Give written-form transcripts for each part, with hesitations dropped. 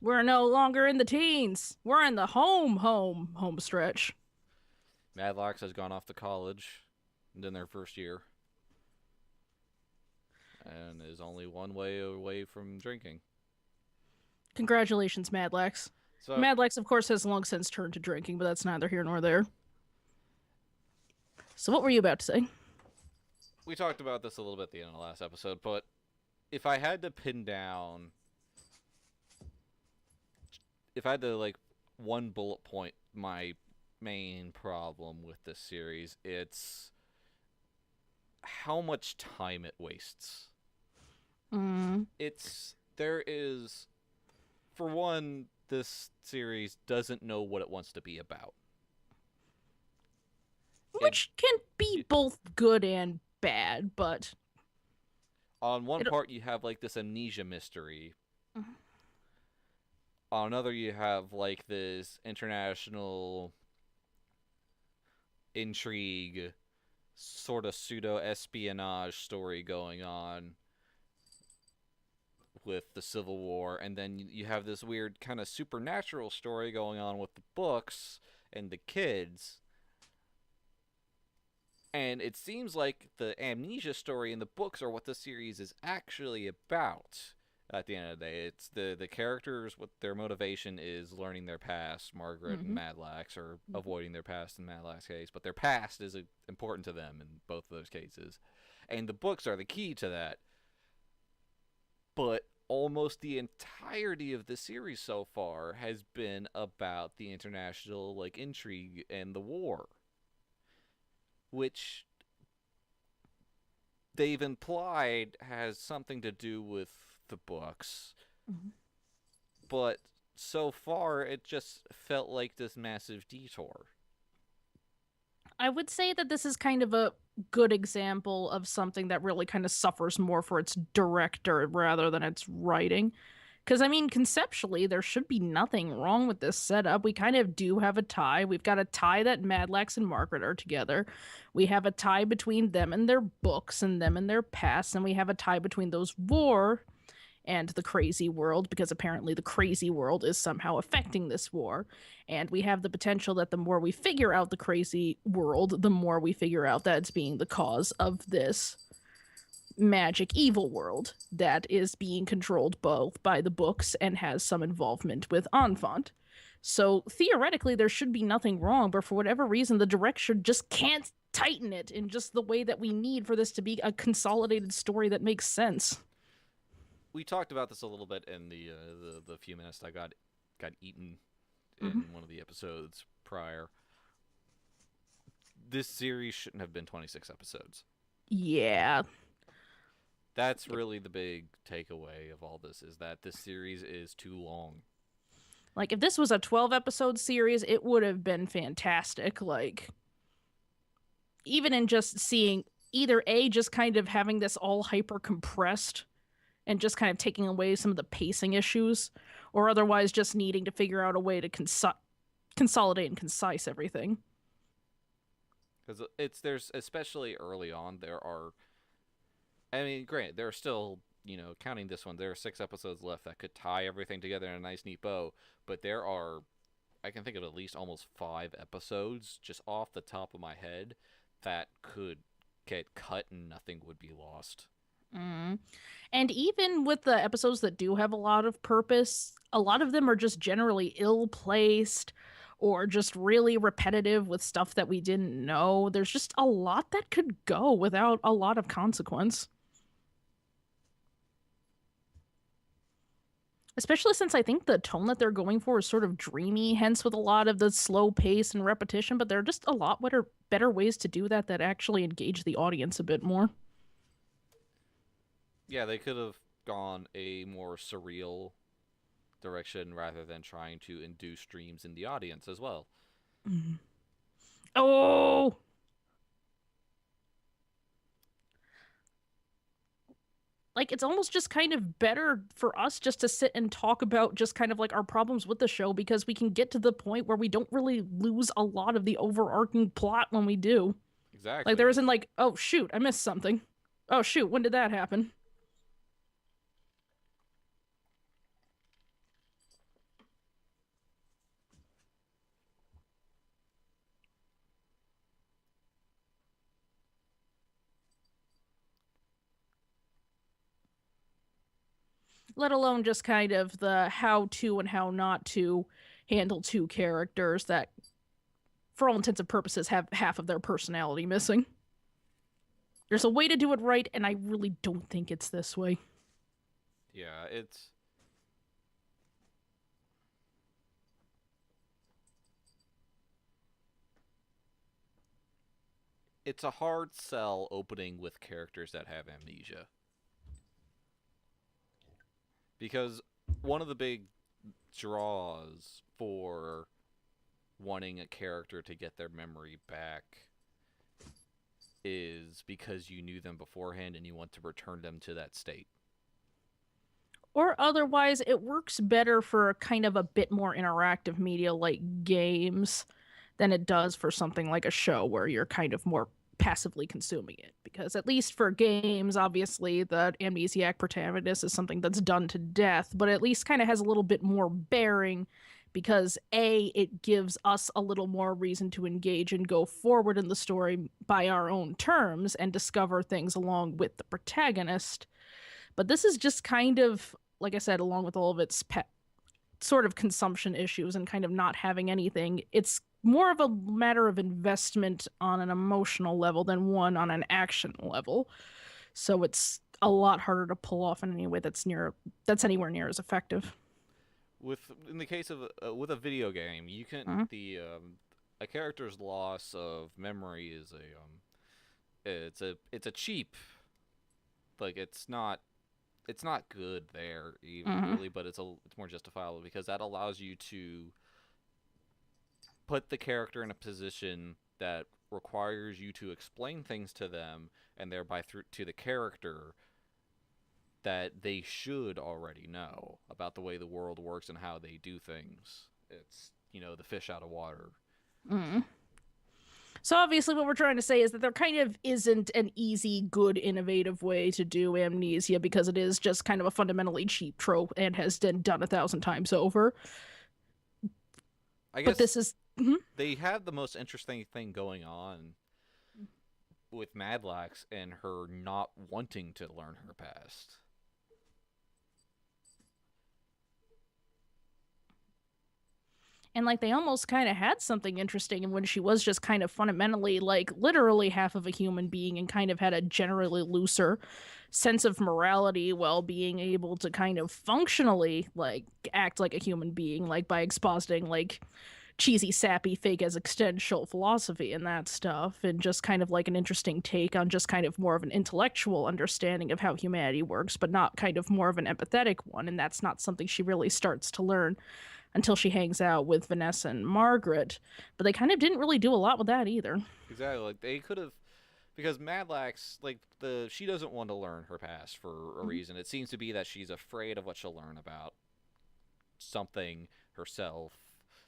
We're no longer in the teens. We're in the home stretch. Madlax has gone off to college in their first year and is only one way away from drinking. Congratulations, Madlax. So Madlax, of course, has long since turned to drinking, but that's neither here nor there. So, what were you about to say? we talked about this a little bit at the end of the last episode, but if I had to pin down, if I had to like one bullet point my main problem with this series, it's how much time it wastes. Mm, It's there is for one, this series doesn't know what it wants to be about. It, which can be it both good and bad, but on one it. part you have like this amnesia mystery. On another you have like this international intrigue, sort of pseudo espionage story going on with the Civil War, and then you have this weird kind of supernatural story going on with the books and the kids. And it seems like the amnesia story in the books are what the series is actually about. At the end of the day, it's the characters. What their motivation is learning their past. Margaret and Mm-hmm. Madlax, or avoiding their past in Madlax's case, but their past is important to them in both of those cases. And the books are the key to that. But almost the entirety of the series so far has been about the international like intrigue and the war, which they've implied has something to do with the books, Mm-hmm. but so far it just felt like this massive detour. I would say that this is kind of a good example of something that really kind of suffers more for its director rather than its writing. Because, I mean, conceptually, there should be nothing wrong with this setup. We kind of do have a tie. We've got a tie that Madlax and Margaret are together. We have a tie between them and their books and them and their past. And we have a tie between those war and the crazy world, because apparently the crazy world is somehow affecting this war. And we have the potential that the more we figure out the crazy world, the more we figure out that it's being the cause of this magic evil world that is being controlled both by the books and has some involvement with Enfant. So theoretically, there should be nothing wrong, but for whatever reason, the director just can't tighten it in just the way that we need for this to be a consolidated story that makes sense. We talked about this a little bit in the few minutes I got eaten Mm-hmm. in one of the episodes prior. This series shouldn't have been 26 episodes. Yeah. That's really the big takeaway of all this, is that this series is too long. Like, if this was a 12 episode series, it would have been fantastic. Like, even in just seeing either A, just kind of having this all hyper compressed and just kind of taking away some of the pacing issues, or otherwise just needing to figure out a way to consolidate and concise everything. Because there's, especially early on, there are, I mean, granted, there are still, counting this one, there are 6 episodes left that could tie everything together in a nice, neat bow. But there are, I can think of at least almost 5 episodes just off the top of my head that could get cut and nothing would be lost. Mm. And even with the episodes that do have a lot of purpose, a lot of them are just generally ill placed or just really repetitive with stuff that we didn't know. There's just a lot that could go without a lot of consequence. Especially since I think the tone that they're going for is sort of dreamy, hence with a lot of the slow pace and repetition, but there are just a lot better ways to do that that actually engage the audience a bit more. Yeah, they could have gone a more surreal direction rather than trying to induce dreams in the audience as well. Mm. Oh, like it's almost just kind of better for us just to sit and talk about just kind of like our problems with the show because we can get to the point where we don't really lose a lot of the overarching plot when we do. Like Exactly. there isn't like, oh shoot, I missed something. Oh shoot, when did that happen? let alone just kind of the how to and how not to handle two characters that, for all intents and purposes, have half of their personality missing. There's a way to do it right, and I really don't think it's this way. Yeah, it's a hard sell opening with characters that have amnesia, because one of the big draws for wanting a character to get their memory back is because you knew them beforehand and you want to return them to that state. Or otherwise, it works better for kind of a bit more interactive media like games than it does for something like a show where you're kind of more passively consuming it. Because at least for games, obviously, the amnesiac protagonist is something that's done to death, but at least kind of has a little bit more bearing because A, it gives us a little more reason to engage and go forward in the story by our own terms and discover things along with the protagonist. But this is just kind of, like I said, along with all of its sort of consumption issues and kind of not having anything, it's more of a matter of investment on an emotional level than one on an action level. So it's a lot harder to pull off in any way that's anywhere near as effective. With in the case of with a video game, you can Mm-hmm. the a character's loss of memory is it's a cheap, like it's not good there Mm-hmm. really, but it's more justifiable because that allows you to put the character in a position that requires you to explain things to them and thereby through to the character that they should already know about the way the world works and how they do things. It's, the fish out of water. Mm-hmm. So obviously, what we're trying to say is that there kind of isn't an easy, good, innovative way to do amnesia because it is just kind of a fundamentally cheap trope and has been done 1,000 times over. I But guess this is mhm. they have the most interesting thing going on with Madlax and her not wanting to learn her past. And like they almost kind of had something interesting when she was just kind of fundamentally like literally half of a human being and kind of had a generally looser sense of morality while being able to kind of functionally like act like a human being, like by expositing like cheesy, sappy, fake as existential philosophy and that stuff, and just kind of like an interesting take on just kind of more of an intellectual understanding of how humanity works, but not kind of more of an empathetic one. And that's not something she really starts to learn until she hangs out with Vanessa and Margaret. But they kind of didn't really do a lot with that either. Exactly. Like they could have, because Madlax, like she doesn't want to learn her past for a reason. It seems to be that she's afraid of what she'll learn about something herself,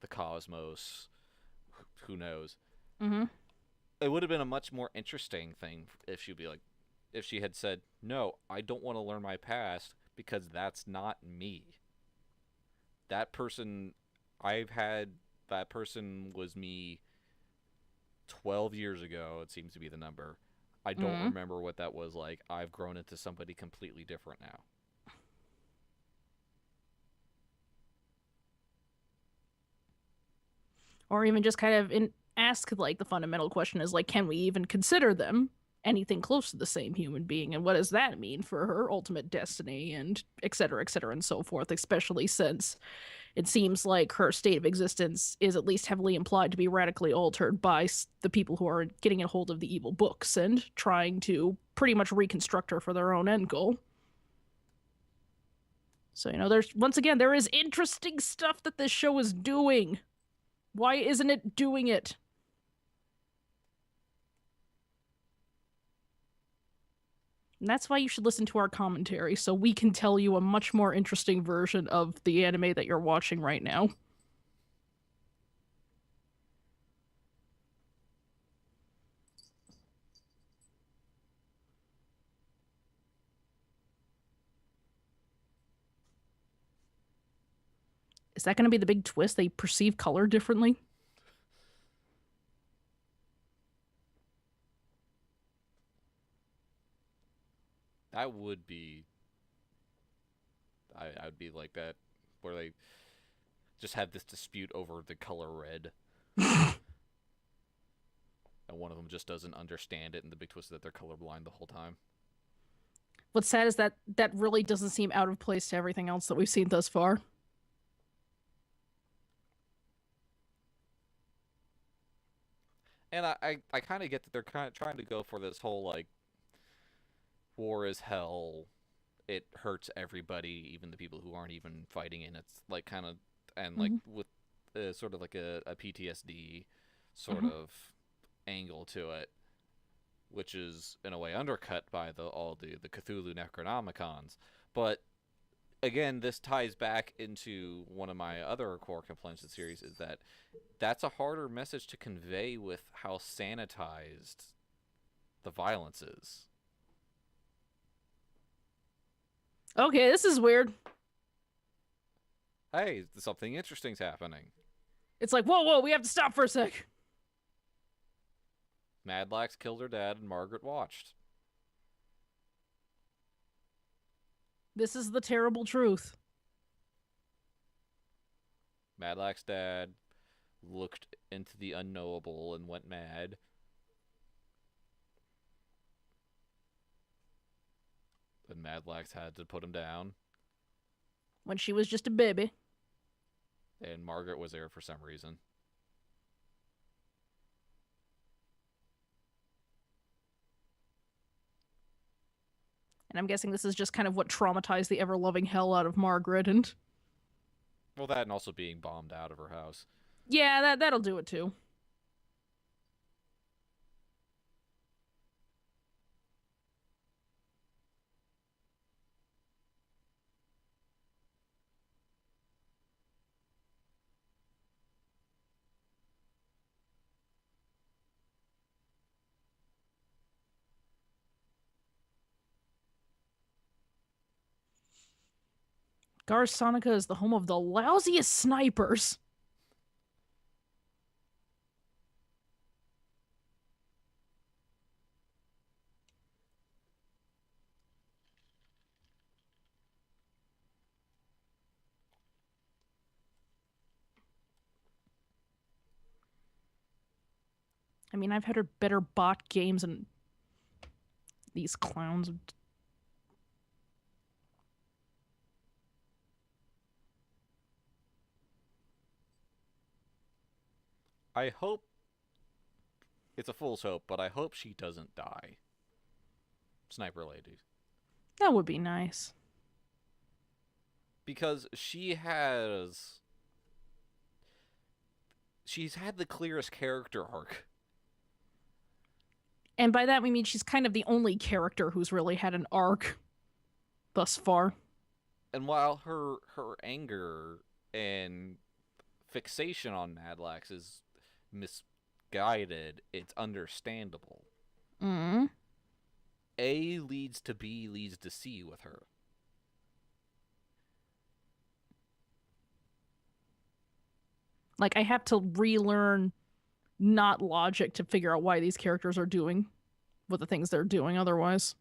the cosmos, who knows. Mm-hmm. It would have been a much more interesting thing if she'd be like, if she had said, "No, I don't want to learn my past because that's not me. That person, I've had that person was me 12 years ago, it seems to be the number. I don't Mm-hmm. remember what that was like. I've grown into somebody completely different now." Or even just kind of ask like the fundamental question is like, can we even consider them anything close to the same human being, and what does that mean for her ultimate destiny, and et cetera, and so forth, especially since it seems like her state of existence is at least heavily implied to be radically altered by the people who are getting a hold of the evil books and trying to pretty much reconstruct her for their own end goal. So, there's once again, there is interesting stuff that this show is doing. Why isn't it doing it? And that's why you should listen to our commentary so we can tell you a much more interesting version of the anime that you're watching right now. Is that going to be the big twist? They perceive color differently? That would be. I'd be like that, where they just have this dispute over the color red, and one of them just doesn't understand it, and the big twist is that they're colorblind the whole time. What's sad is that that really doesn't seem out of place to everything else that we've seen thus far. And I kind of get that they're kind of trying to go for this whole like war is hell. It hurts everybody, even the people who aren't even fighting in. It's like kind of and like Hmm. with sort of like a PTSD sort Hmm. of angle to it, which is in a way undercut by all the Cthulhu Necronomicons. But again, this ties back into one of my other core complaints of the series is that that's a harder message to convey with how sanitized the violence is. Okay, this is weird. Hey, something interesting's happening. It's like, whoa, whoa, we have to stop for a sec. Madlax killed her dad and Margaret watched. This is the terrible truth. Madlax's dad looked into the unknowable and went mad. And Madlax had to put him down. When she was just a baby. And Margaret was there for some reason. And I'm guessing this is just kind of what traumatized the ever loving hell out of Margaret. And Well, that and also being bombed out of her house. yeah, that'll do it too. Gar Sonica is the home of the lousiest snipers. I mean, I've had better bot games and these clowns. I hope it's a fool's hope, but I hope she doesn't die. Sniper Lady. That would be nice. Because she's had the clearest character arc. And by that we mean she's kind of the only character who's really had an arc thus far. And while her anger and fixation on Madlax is misguided, it's understandable. Mm. A leads to B leads to C with her. Like, I have to relearn not logic to figure out why these characters are doing what the things they're doing otherwise.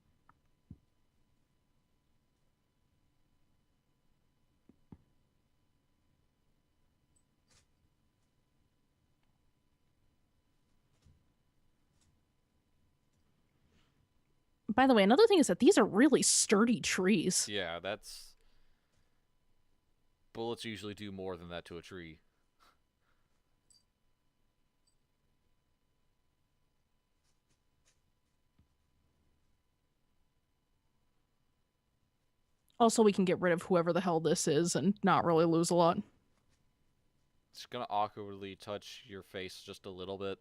By the way, another thing is that these are really sturdy trees. Yeah, that's bullets usually do more than that to a tree. Also, we can get rid of whoever the hell this is and not really lose a lot. It's gonna awkwardly touch your face just a little bit.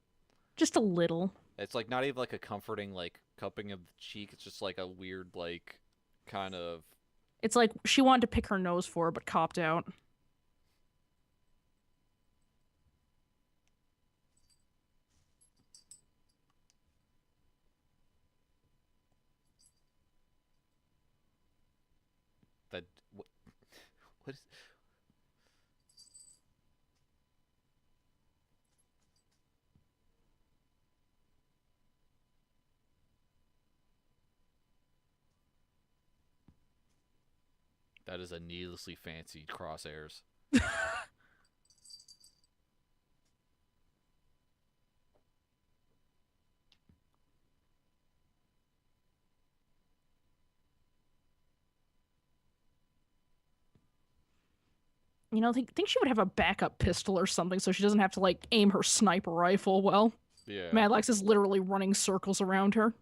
Just a little. It's like not even like a comforting like cupping of the cheek. It's just like a weird like kind of It's like she wanted to pick her nose for her, but copped out. that. What is? That is a needlessly fancied crosshairs. You know, think she would have a backup pistol or something so she doesn't have to, like, aim her sniper rifle well. Yeah. Madlax is literally running circles around her.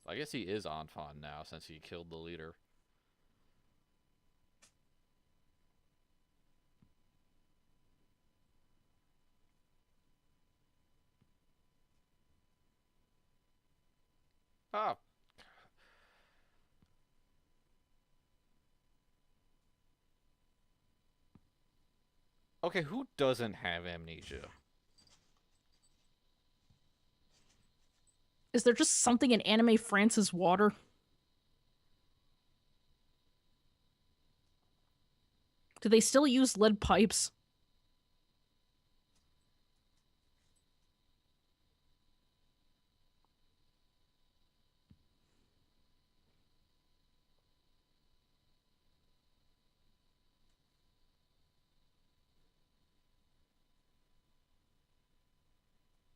I guess he is Enfant now since he killed the leader. Ah. Okay, who doesn't have amnesia? Is there just something in anime France's water? Do they still use lead pipes?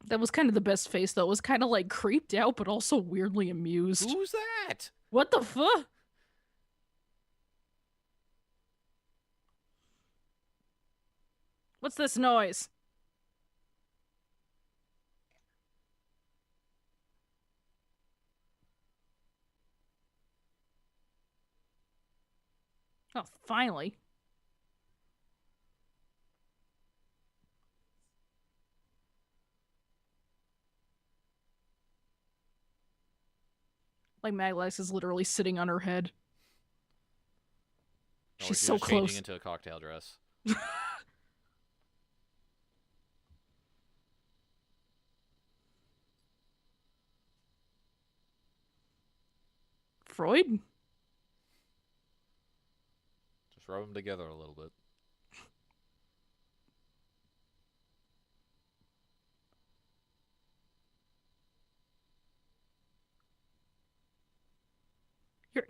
That was kind of the best face, though. It was kind of like creeped out, but also weirdly amused. Who's that? What the fuck? What's this noise? Oh, finally. Like, Madlax is literally sitting on her head. Or She's she's so just changing close. into a cocktail dress. Freud? Just rub them together a little bit.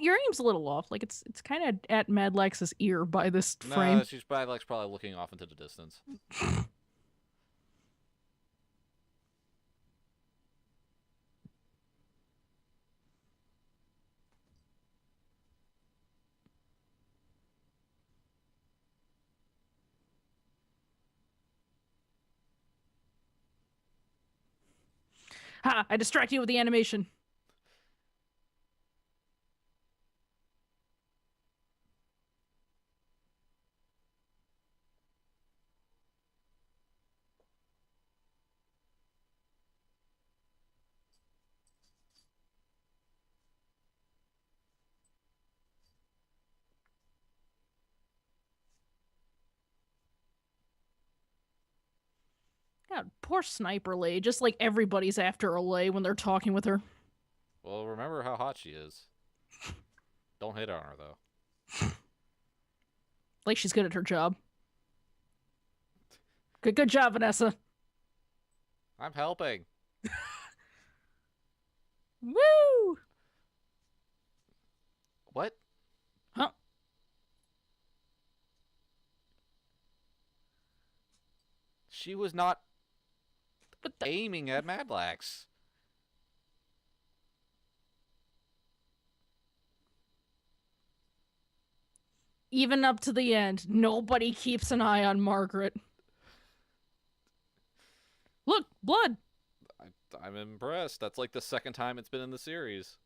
Your aim's a little off. Like, it's kind of at Madlax's ear by this Nah, frame. she's probably looking off into the distance. Ha! I distract you with the animation. God, poor Sniper Lay. Just like everybody's after Alay when they're talking with her. Well, remember how hot she is. Don't hit on her, though. Like she's good at her job. Good job, Vanessa. I'm helping. Woo! What? Huh? She was not But aiming at Madlax. even up to the end, nobody keeps an eye on Margaret. Look, blood. I'm impressed. That's like the second time it's been in the series.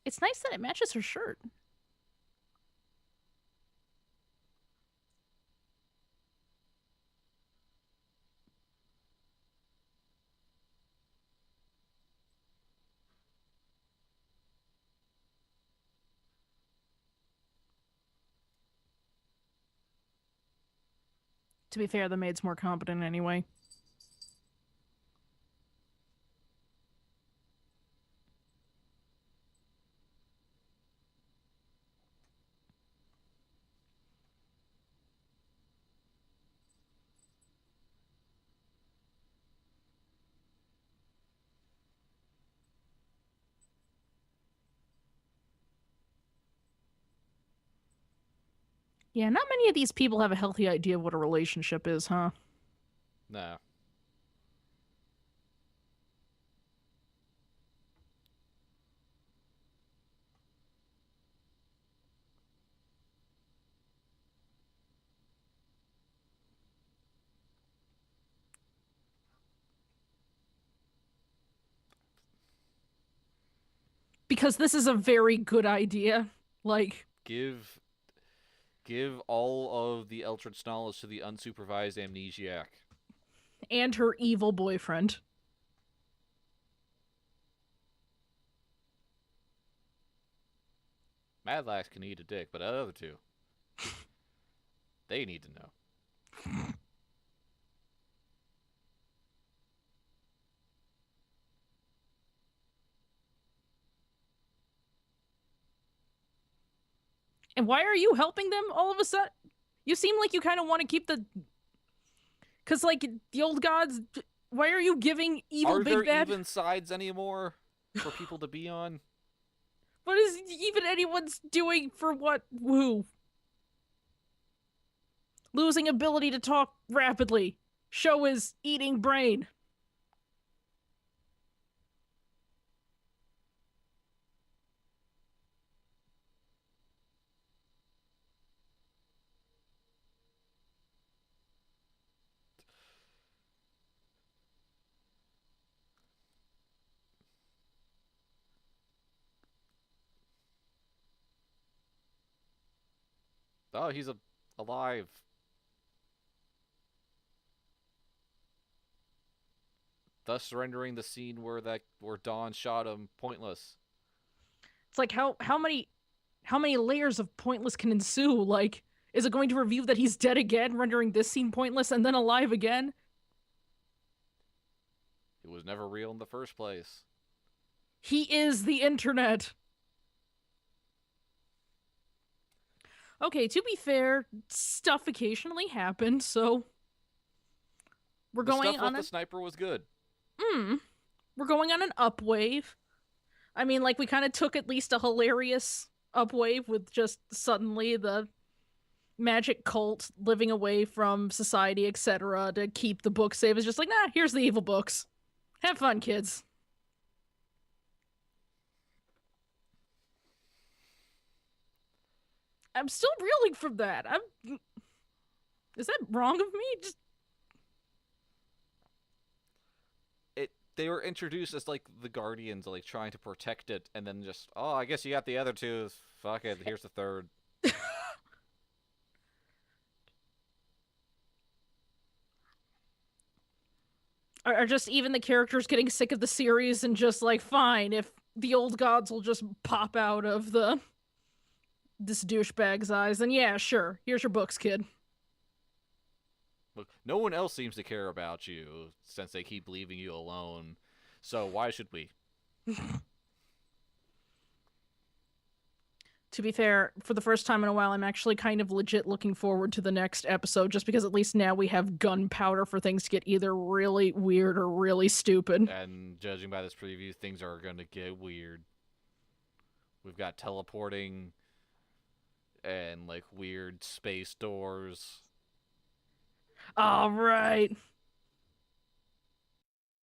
It's nice that it matches her shirt. To be fair, the maid's more competent anyway. Yeah, not many of these people have a healthy idea of what a relationship is, huh? No. Because this is a very good idea. Like, Give all of the Eldritch knowledge to the unsupervised amnesiac. and her evil boyfriend. Madlax can eat a dick, but the other two, they need to know. And why are you helping them all of a sudden? You seem like you kind of want to keep the. Because, like, the old gods. Why are you giving evil Are there big bad? even sides anymore for people to be on? What is even anyone's doing for what? Who? Losing ability to talk rapidly. Show is eating brain. Oh, he's alive. Thus rendering the scene where Dawn shot him pointless. It's like how many layers of pointless can ensue? Like, is it going to reveal that he's dead again, rendering this scene pointless, and then alive again? It was never real in the first place. He is the internet. Okay, to be fair, stuff occasionally happened, so we're The going stuff with on the a sniper was good. we're going on an upwave. I mean, like we kind of took at least a hilarious upwave with just suddenly the magic cult living away from society, etc., to keep the book safe. It's just like, nah, here's the evil books. Have fun, kids. I'm still reeling from that. I'm. Is that wrong of me? Just They were introduced as like the guardians, like trying to protect it, and then just I guess you got the other two. Fuck it, here's the third. are just even the characters getting sick of the series and just like, fine, if the old gods will just pop out of the this douchebag's eyes, then yeah, sure. Here's your books, kid. Look, no one else seems to care about you since they keep leaving you alone. So why should we? To be fair, for the first time in a while, I'm actually kind of legit looking forward to the next episode, just because at least now we have gunpowder for things to get either really weird or really stupid. And judging by this preview, things are going to get weird. We've got teleporting and like weird space doors. All right.